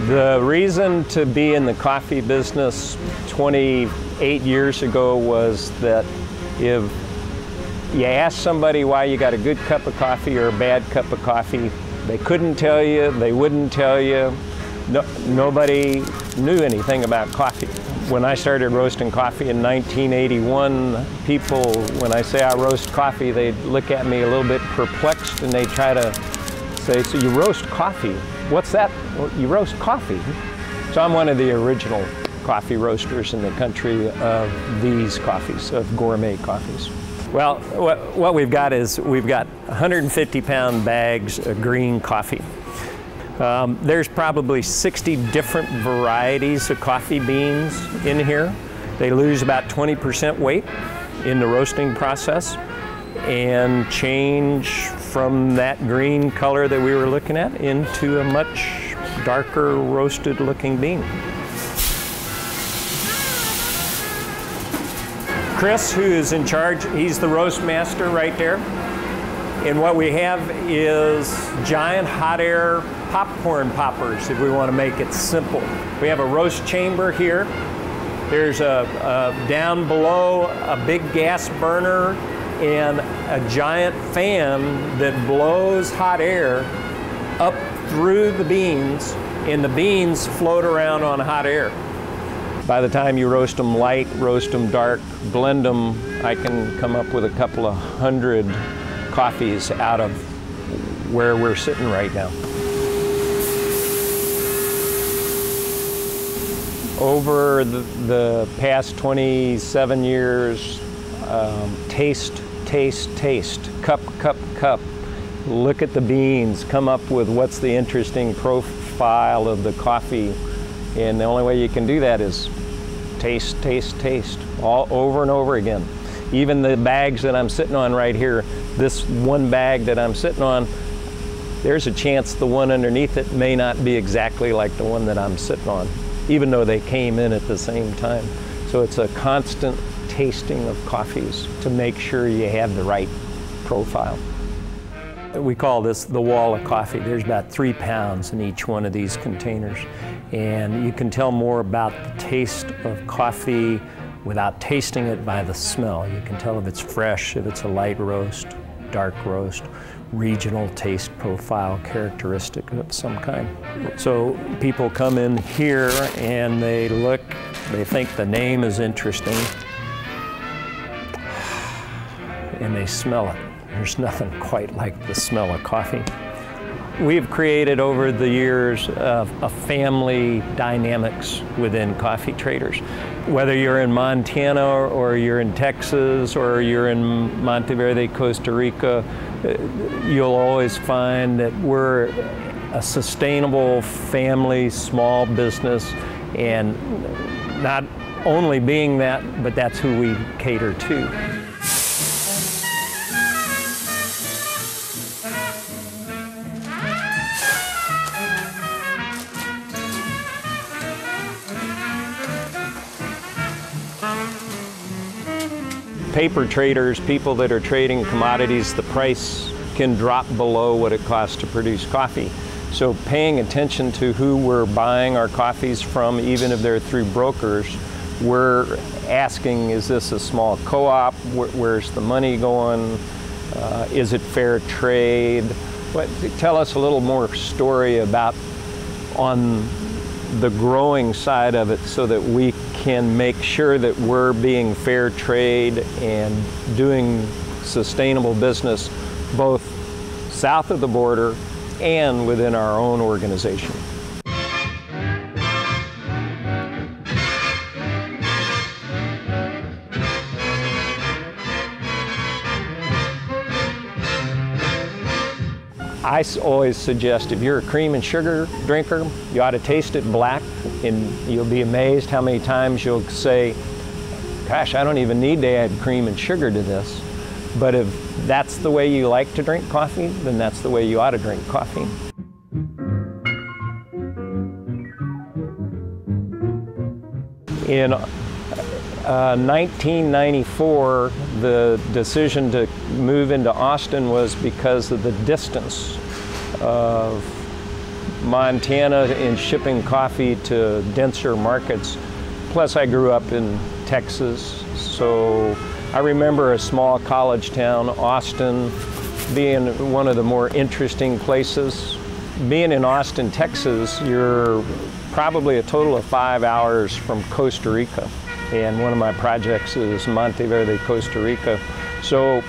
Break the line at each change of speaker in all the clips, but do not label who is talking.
The reason to be in the coffee business 28 years ago was that if you ask somebody why you got a good cup of coffee or a bad cup of coffee, they couldn't tell you, they wouldn't tell you. Nobody knew anything about coffee. When I started roasting coffee in 1981, people, when I say I roast coffee, they'd look at me a little bit perplexed and they try to say, so you roast coffee? What's that? Well, you roast coffee. So I'm one of the original coffee roasters in the country of these coffees, of gourmet coffees. Well, what we've got is we've got 150-pound bags of green coffee. There's probably 60 different varieties of coffee beans in here. They lose about 20% weight in the roasting process and change from that green color that we were looking at into a much darker roasted looking bean. Chris, who is in charge, he's the roast master right there. And what we have is giant hot air popcorn poppers, if we want to make it simple. We have a roast chamber here. There's down below a big gas burner and a giant fan that blows hot air up through the beans, and the beans float around on hot air. By the time you roast them light, roast them dark, blend them, I can come up with a couple of hundred coffees out of where we're sitting right now. Over the past 27 years, taste, cup, cup, cup. Look at the beans, come up with what's the interesting profile of the coffee. And the only way you can do that is taste, taste, taste, all over and over again. Even the bags that I'm sitting on right here, this one bag that I'm sitting on, there's a chance the one underneath it may not be exactly like the one that I'm sitting on, even though they came in at the same time. So it's a constant tasting of coffees to make sure you have the right profile. We call this the wall of coffee. There's about 3 pounds in each one of these containers. And you can tell more about the taste of coffee without tasting it by the smell. You can tell if it's fresh, if it's a light roast, dark roast, regional taste profile characteristic of some kind. So people come in here and they look, they think the name is interesting, and they smell it. There's nothing quite like the smell of coffee. We've created over the years a family dynamics within Coffee Traders. Whether you're in Montana or you're in Texas or you're in Monteverde, Costa Rica, you'll always find that we're a sustainable family, small business, and not only being that, but that's who we cater to. Paper traders, people that are trading commodities, the price can drop below what it costs to produce coffee. So paying attention to who we're buying our coffees from, even if they're through brokers, we're asking, is this a small co-op? Where's the money going? Is it fair trade? Tell us a little more story about on the growing side of it so that we can make sure that we're being fair trade and doing sustainable business both south of the border and within our own organization. I always suggest if you're a cream and sugar drinker, you ought to taste it black, and you'll be amazed how many times you'll say, gosh, I don't even need to add cream and sugar to this. But if that's the way you like to drink coffee, then that's the way you ought to drink coffee. In 1994, the decision to move into Austin was because of the distance of Montana in shipping coffee to denser markets. Plus, I grew up in Texas, so I remember a small college town, Austin, being one of the more interesting places. Being in Austin, Texas, you're probably a total of 5 hours from Costa Rica. And one of my projects is Monteverde, Costa Rica. So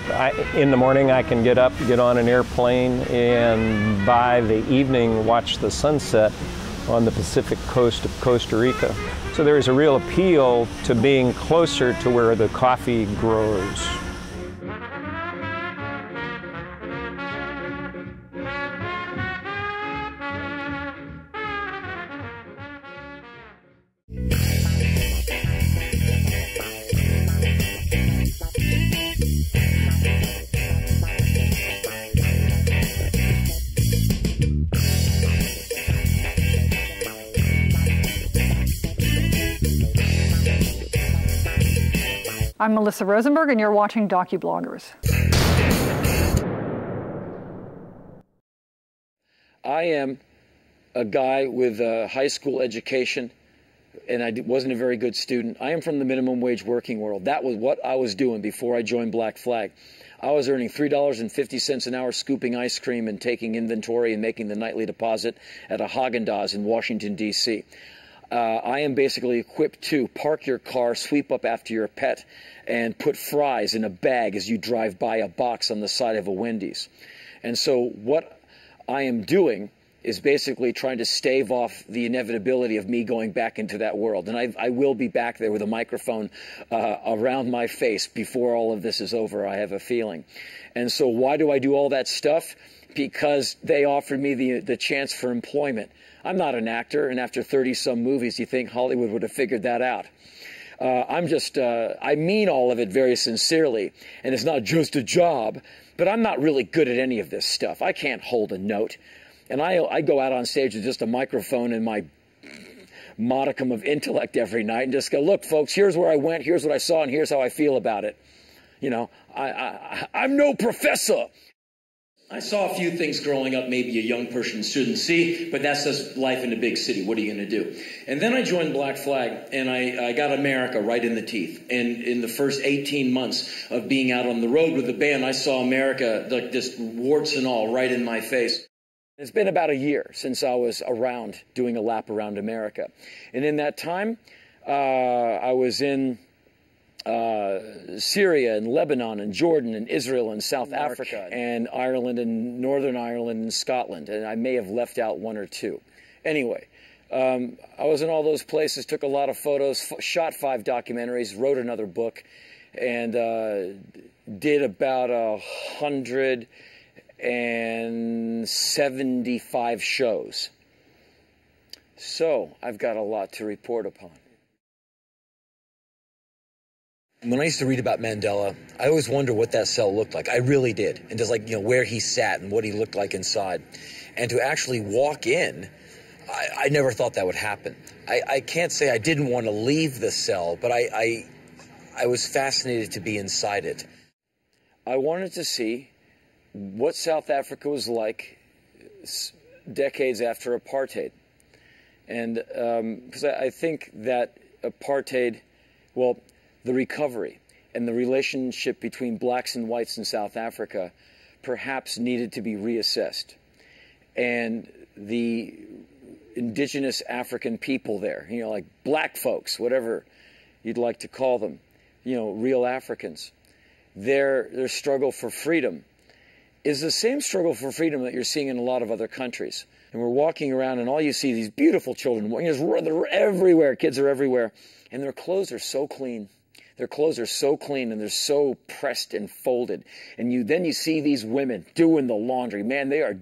in the morning I can get up, get on an airplane, and by the evening watch the sunset on the Pacific coast of Costa Rica. So there's a real appeal to being closer to where the coffee grows.
I'm Melissa Rosenberg, and you're watching Docubloggers.
I am a guy with a high school education, and I wasn't a very good student. I am from the minimum wage working world. That was what I was doing before I joined Black Flag. I was earning $3.50 an hour scooping ice cream and taking inventory and making the nightly deposit at a Haagen-Dazs in Washington, D.C. I am basically equipped to park your car, sweep up after your pet, and put fries in a bag as you drive by a box on the side of a Wendy's. And so what I am doing is basically trying to stave off the inevitability of me going back into that world. And I will be back there with a microphone around my face before all of this is over, I have a feeling. And so why do I do all that stuff? Because they offered me the chance for employment. I'm not an actor, and after 30-some movies, you think Hollywood would have figured that out. I mean all of it very sincerely, and it's not just a job, but I'm not really good at any of this stuff. I can't hold a note, and I go out on stage with just a microphone and my modicum of intellect every night and just go, look, folks, here's where I went, here's what I saw, and here's how I feel about it. You know, I'm no professor. I saw a few things growing up maybe a young person shouldn't see, but that's just life in a big city. What are you going to do? And then I joined Black Flag, and I got America right in the teeth. And in the first 18 months of being out on the road with the band, I saw America, like just warts and all, right in my face. It's been about a year since I was around doing a lap around America. And in that time, I was in Syria and Lebanon and Jordan and Israel and South Africa and Ireland and Northern Ireland and Scotland, and I may have left out one or two. Anyway, I was in all those places, took a lot of photos, shot 5 documentaries, wrote another book, and did about 175 shows. So I've got a lot to report upon. When I used to read about Mandela, I always wondered what that cell looked like. I really did. And just like, you know, where he sat and what he looked like inside. And to actually walk in, I never thought that would happen. I can't say I didn't want to leave the cell, but I was fascinated to be inside it. I wanted to see what South Africa was like decades after apartheid. And because I think that apartheid, well, the recovery and the relationship between blacks and whites in South Africa perhaps needed to be reassessed. And the indigenous African people there, you know, like black folks, whatever you'd like to call them, you know, real Africans, their struggle for freedom is the same struggle for freedom that you're seeing in a lot of other countries. And we're walking around and all you see these beautiful children, they're everywhere, kids are everywhere, and their clothes are so clean. Their clothes are so clean and they're so pressed and folded. And then you see these women doing the laundry. Man, they are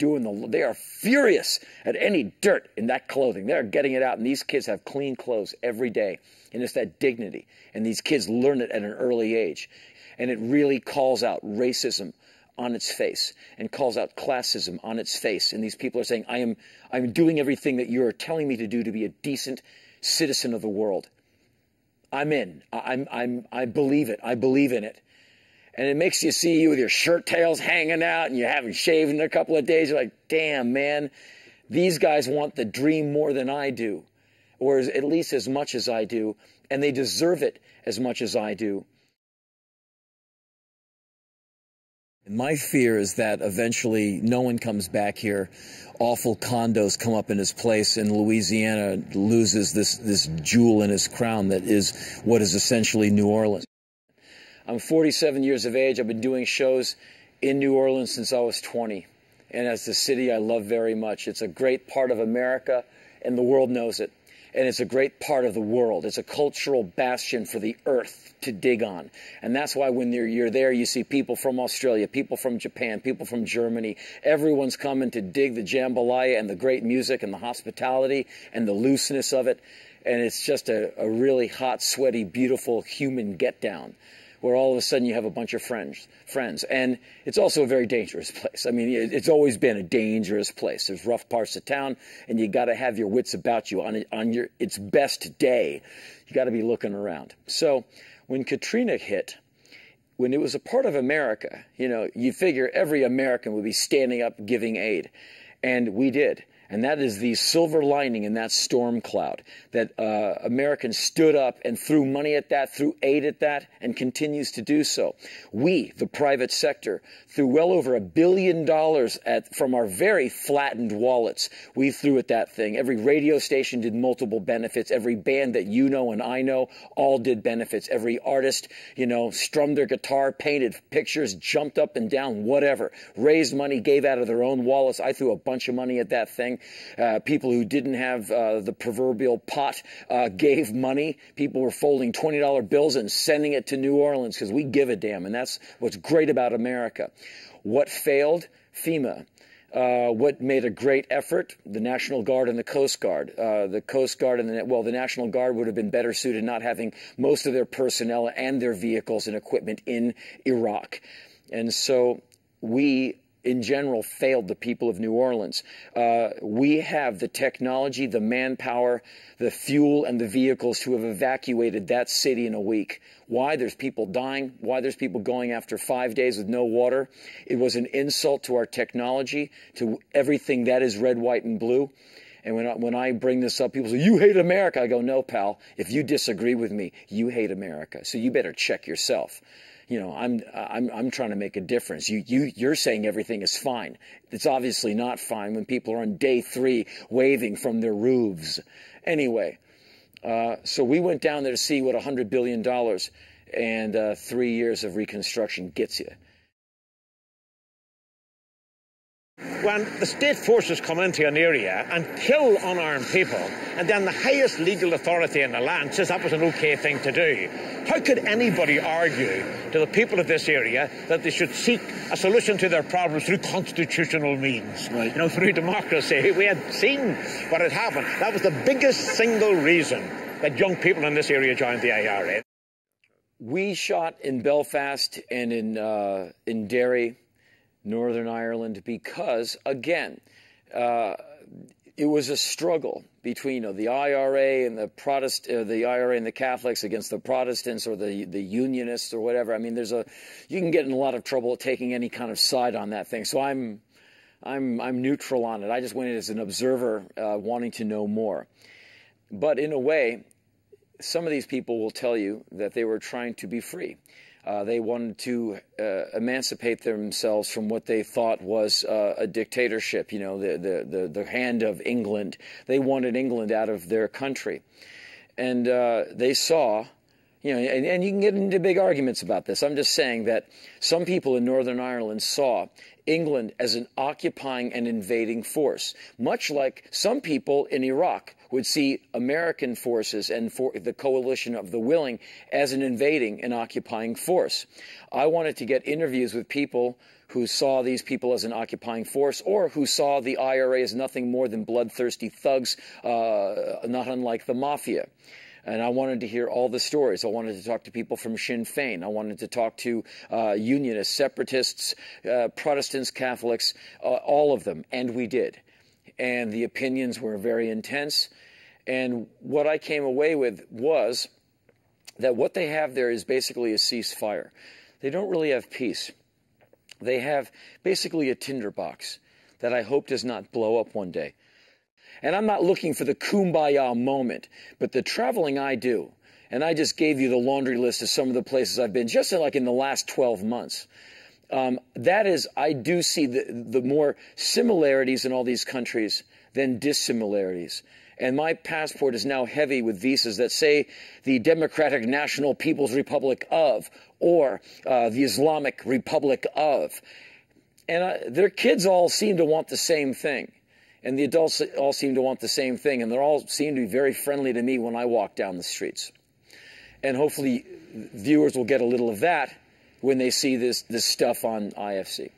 furious at any dirt in that clothing. They're getting it out. And these kids have clean clothes every day. And it's that dignity. And these kids learn it at an early age. And it really calls out racism on its face and calls out classism on its face. And these people are saying, I'm doing everything that you're telling me to do to be a decent citizen of the world. I'm in. I believe it. I believe in it. And it makes you see you with your shirt tails hanging out and you haven't shaved in a couple of days. You're like, damn, man, These guys want the dream more than I do, or at least as much as I do, and they deserve it as much as I do. My fear is that eventually no one comes back here. Awful condos come up in his place, and Louisiana loses this jewel in his crown that is what is essentially New Orleans. I'm 47 years of age. I've been doing shows in New Orleans since I was 20. And as the city I love very much. It's a great part of America, and the world knows it. And it's a great part of the world. It's a cultural bastion for the earth to dig on. And that's why when you're there, you see people from Australia, people from Japan, people from Germany. Everyone's coming to dig the jambalaya and the great music and the hospitality and the looseness of it. And it's just a really hot, sweaty, beautiful human get-down, where all of a sudden you have a bunch of friends. And it's also a very dangerous place. I mean, it's always been a dangerous place. There's rough parts of town, and you got to have your wits about you on its best day. You got to be looking around. So when Katrina hit, when it was a part of America, you know, you figure every American would be standing up giving aid. And we did. And that is the silver lining in that storm cloud, that Americans stood up and threw money at that, threw aid at that, and continues to do so. We, the private sector, threw well over $1 billion from our very flattened wallets. We threw at that thing. Every radio station did multiple benefits. Every band that you know and I know all did benefits. Every artist, you know, strummed their guitar, painted pictures, jumped up and down, whatever. Raised money, gave out of their own wallets. I threw a bunch of money at that thing. People who didn't have the proverbial pot gave money. People were folding $20 bills and sending it to New Orleans because we give a damn, and that's what's great about America. What failed? FEMA. What made a great effort? The National Guard and the Coast Guard. The Coast Guard and the National Guard would have been better suited not having most of their personnel and their vehicles and equipment in Iraq. And so we, in general, failed the people of New Orleans. We have the technology, the manpower, the fuel, and the vehicles to have evacuated that city in a week. Why? There's people dying. Why? There's people going after 5 days with no water. It was an insult to our technology, to everything that is red, white, and blue. And when I bring this up, people say, "You hate America." I go, "No, pal. If you disagree with me, you hate America. So you better check yourself." You know, I'm trying to make a difference. You're saying everything is fine. It's obviously not fine when people are on day 3 waving from their roofs. Anyway, so we went down there to see what $100 billion and 3 years of reconstruction gets you.
When the state forces come into an area and kill unarmed people, and then the highest legal authority in the land says that was an okay thing to do, how could anybody argue to the people of this area that they should seek a solution to their problems through constitutional means, right? You know, through democracy? We had seen what had happened. That was the biggest single reason that young people in this area joined the IRA.
We shot in Belfast and in Derry, Northern Ireland, because, again, it was a struggle between the IRA and the IRA and the Catholics against the Protestants or the Unionists or whatever. I mean, you can get in a lot of trouble taking any kind of side on that thing. So I'm neutral on it. I just went in as an observer, wanting to know more. But in a way, some of these people will tell you that they were trying to be free. They wanted to emancipate themselves from what they thought was a dictatorship, you know, the hand of England. They wanted England out of their country. And they saw, you know, and you can get into big arguments about this. I'm just saying that some people in Northern Ireland saw England as an occupying and invading force, much like some people in Iraq would see American forces and for the coalition of the willing as an invading and occupying force. I wanted to get interviews with people who saw these people as an occupying force, or who saw the IRA as nothing more than bloodthirsty thugs, not unlike the mafia. And I wanted to hear all the stories. I wanted to talk to people from Sinn Féin. I wanted to talk to Unionists, separatists, Protestants, Catholics, all of them. And we did. And the opinions were very intense. And what I came away with was that what they have there is basically a ceasefire. They don't really have peace. They have basically a tinderbox that I hope does not blow up one day. And I'm not looking for the kumbaya moment, but the traveling I do, and I just gave you the laundry list of some of the places I've been, just like in the last 12 months. That is, I do see the more similarities in all these countries than dissimilarities. And my passport is now heavy with visas that say the Democratic National People's Republic of, or the Islamic Republic of. And their kids all seem to want the same thing. And the adults all seem to want the same thing. And they all seem to be very friendly to me when I walk down the streets. And hopefully viewers will get a little of that when they see this stuff on IFC.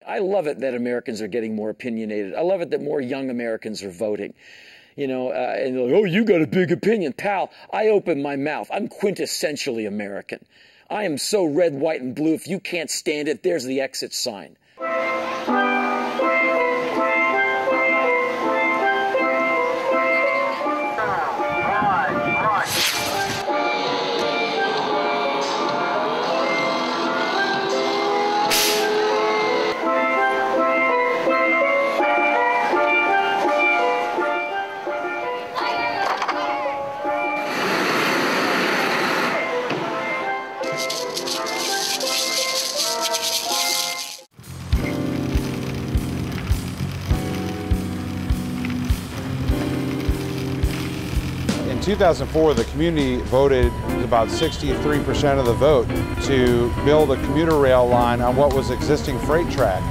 I love it that Americans are getting more opinionated. I love it that more young Americans are voting. You know, and they're like, oh, you got a big opinion. Pal, I open my mouth. I'm quintessentially American. I am so red, white, and blue. If you can't stand it, there's the exit sign.
In 2004, the community voted about 63% of the vote to build a commuter rail line on what was existing freight track.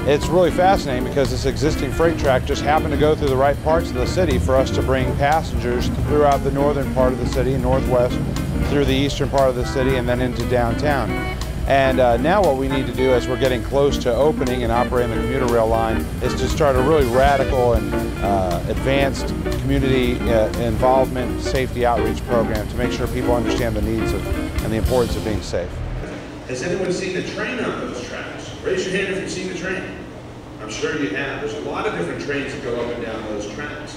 It's really fascinating because this existing freight track just happened to go through the right parts of the city for us to bring passengers throughout the northern part of the city, northwest, through the eastern part of the city, and then into downtown. And now what we need to do as we're getting close to opening and operating the commuter rail line is to start a really radical and advanced community involvement safety outreach program to make sure people understand the needs of and the importance of being safe.
Has anyone seen the train on those tracks? Raise your hand if you've seen the train. I'm sure you have. There's a lot of different trains that go up and down those tracks.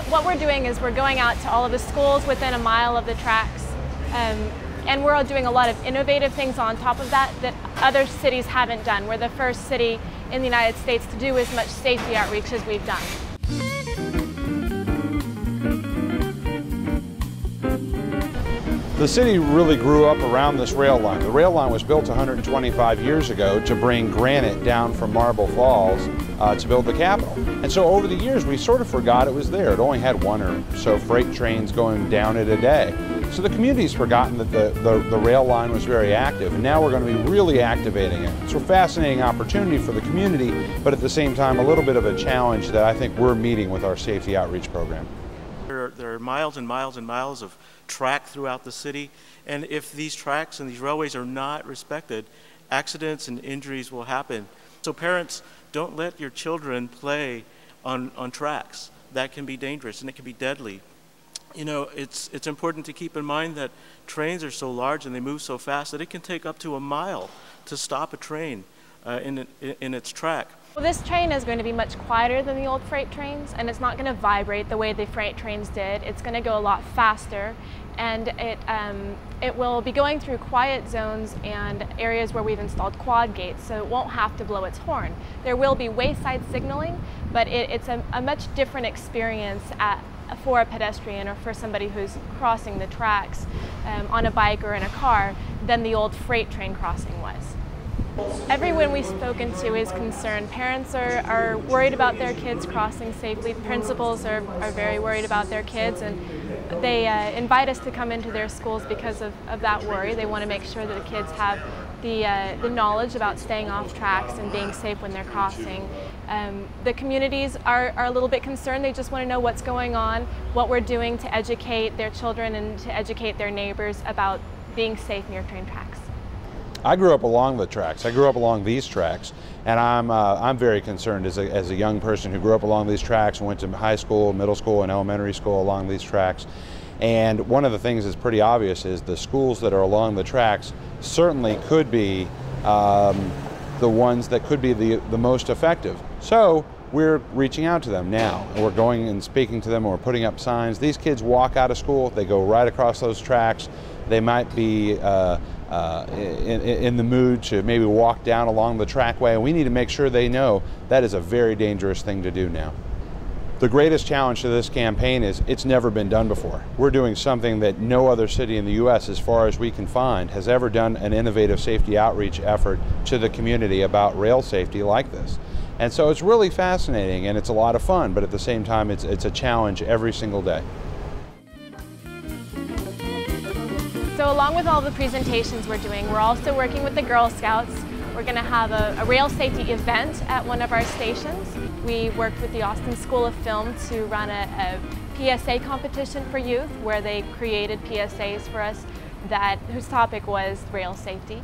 What we're doing is we're going out to all of the schools within a mile of the tracks. And we're doing a lot of innovative things on top of that that other cities haven't done. We're the first city in the United States to do as much safety outreach as we've done.
The city really grew up around this rail line. The rail line was built 125 years ago to bring granite down from Marble Falls to build the Capitol. And so over the years, we sort of forgot it was there. It only had one or so freight trains going down it a day. So the community's forgotten that the rail line was very active, and now we're going to be really activating it. It's a fascinating opportunity for the community, but at the same time, a little bit of a challenge that I think we're meeting with our safety outreach program.
There are miles and miles and miles of track throughout the city, and if these tracks and these railways are not respected, accidents and injuries will happen. So parents, don't let your children play on tracks. That can be dangerous and it can be deadly. You know, it's important to keep in mind that trains are so large and they move so fast that it can take up to a mile to stop a train in its track.
Well, this train is going to be much quieter than the old freight trains, and it's not going to vibrate the way the freight trains did. It's going to go a lot faster, and it will be going through quiet zones and areas where we've installed quad gates, so it won't have to blow its horn. There will be wayside signaling, but it's a much different experience for a pedestrian or for somebody who's crossing the tracks on a bike or in a car than the old freight train crossing was. Everyone we've spoken to is concerned. Parents are worried about their kids crossing safely. Principals are very worried about their kids, and they invite us to come into their schools because of that worry. They want to make sure that the kids have the knowledge about staying off tracks and being safe when they're crossing. The communities are a little bit concerned. They just want to know what's going on, what we're doing to educate their children and to educate their neighbors about being safe near train tracks.
I grew up along the tracks. I grew up along these tracks, and I'm very concerned as a young person who grew up along these tracks and went to high school, middle school, and elementary school along these tracks. And one of the things that's pretty obvious is the schools that are along the tracks certainly could be the ones that could be the most effective. So we're reaching out to them now. We're going and speaking to them, and we're putting up signs. These kids walk out of school, they go right across those tracks. They might be in the mood to maybe walk down along the trackway, and we need to make sure they know that is a very dangerous thing to do now. The greatest challenge to this campaign is it's never been done before. We're doing something that no other city in the U.S., as far as we can find, has ever done an innovative safety outreach effort to the community about rail safety like this. And so it's really fascinating and it's a lot of fun, but at the same time it's a challenge every single day.
So along with all the presentations we're doing, we're also working with the Girl Scouts. We're going to have a rail safety event at one of our stations. We worked with the Austin School of Film to run a PSA competition for youth where they created PSAs for us whose topic was rail safety.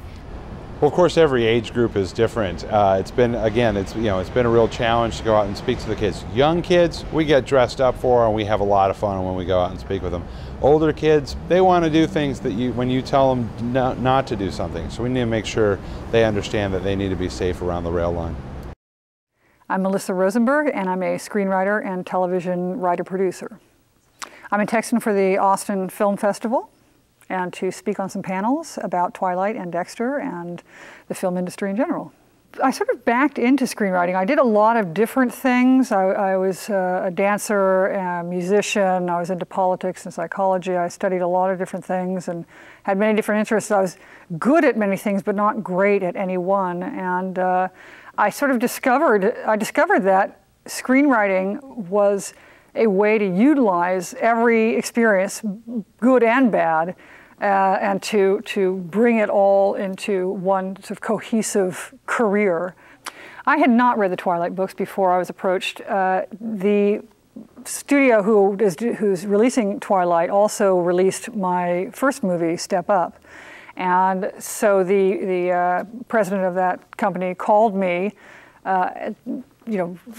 Well, of course, every age group is different. It's been a real challenge to go out and speak to the kids. Young kids, we get dressed up for and we have a lot of fun when we go out and speak with them. Older kids, they want to do things that when you tell them not to do something. So we need to make sure they understand that they need to be safe around the rail line.
I'm Melissa Rosenberg, and I'm a screenwriter and television writer-producer. I'm in Texas for the Austin Film Festival and to speak on some panels about Twilight and Dexter and the film industry in general. I sort of backed into screenwriting. I did a lot of different things. I was a dancer, a musician. I was into politics and psychology. I studied a lot of different things and had many different interests. I was good at many things, but not great at any one. And I sort of discovered that screenwriting was a way to utilize every experience, good and bad, and to bring it all into one sort of cohesive career. I had not read the Twilight books before I was approached. The studio who's releasing Twilight also released my first movie, Step Up. And so the president of that company called me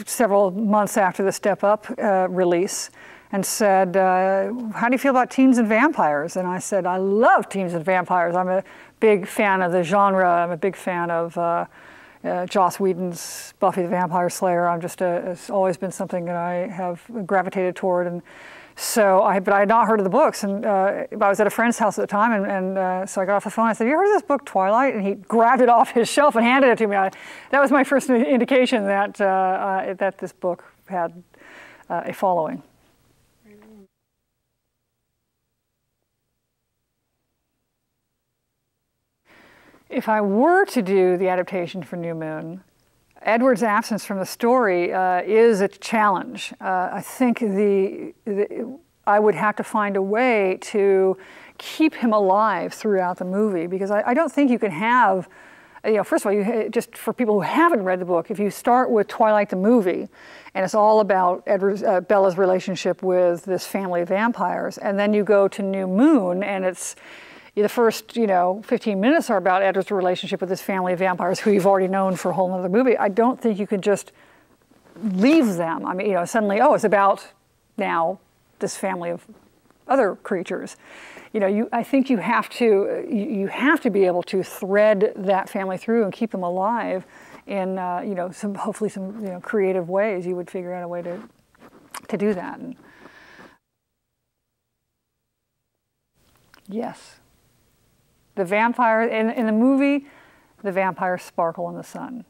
several months after the Step Up release and said, how do you feel about teens and vampires? And I said, I love teens and vampires. I'm a big fan of the genre. I'm a big fan of Joss Whedon's Buffy the Vampire Slayer. It's always been something that I have gravitated toward. And so, but I had not heard of the books. And I was at a friend's house at the time, and so I got off the phone. I said, you heard of this book, Twilight? And he grabbed it off his shelf and handed it to me. That was my first indication that, that this book had a following. If I were to do the adaptation for New Moon, Edward's absence from the story is a challenge. I think I would have to find a way to keep him alive throughout the movie, because I don't think you can have, first of all, just for people who haven't read the book, if you start with Twilight the movie, and it's all about Bella's relationship with this family of vampires, and then you go to New Moon, and it's the first, 15 minutes are about Edward's relationship with this family of vampires who you've already known for a whole other movie. I don't think you can just leave them. I mean, suddenly, it's about now this family of other creatures. I think you have to be able to thread that family through and keep them alive in, hopefully some creative ways. You would figure out a way to do that. And yes. The vampire, in the movie, the vampires sparkle in the sun.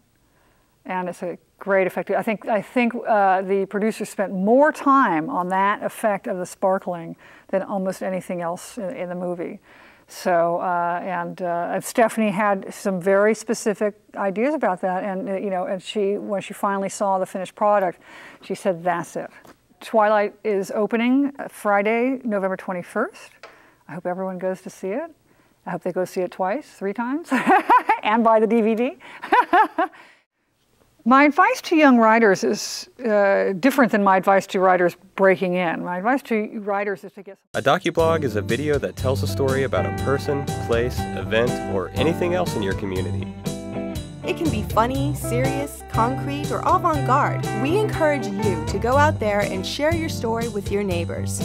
And it's a great effect. I think the producers spent more time on that effect of the sparkling than almost anything else in the movie. So, and Stephanie had some very specific ideas about that. And, and when she finally saw the finished product, she said, that's it. Twilight is opening Friday, November 21st. I hope everyone goes to see it. I hope they go see it twice, 3 times, and buy the DVD. My advice to young writers is different than my advice to writers breaking in. My advice to writers is to get...
A docublog is a video that tells a story about a person, place, event, or anything else in your community.
It can be funny, serious, concrete, or avant-garde. We encourage you to go out there and share your story with your neighbors.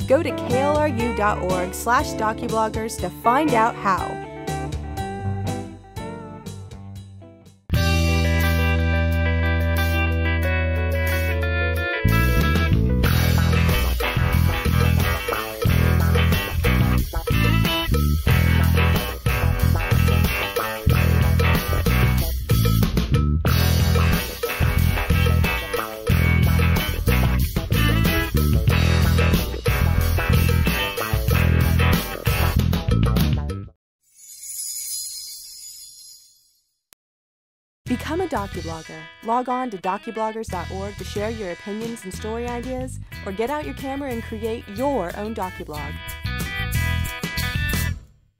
Go to klru.org/docubloggers to find out how. a Docublogger. Log on to docubloggers.org to share your opinions and story ideas, or get out your camera and create your own docublog.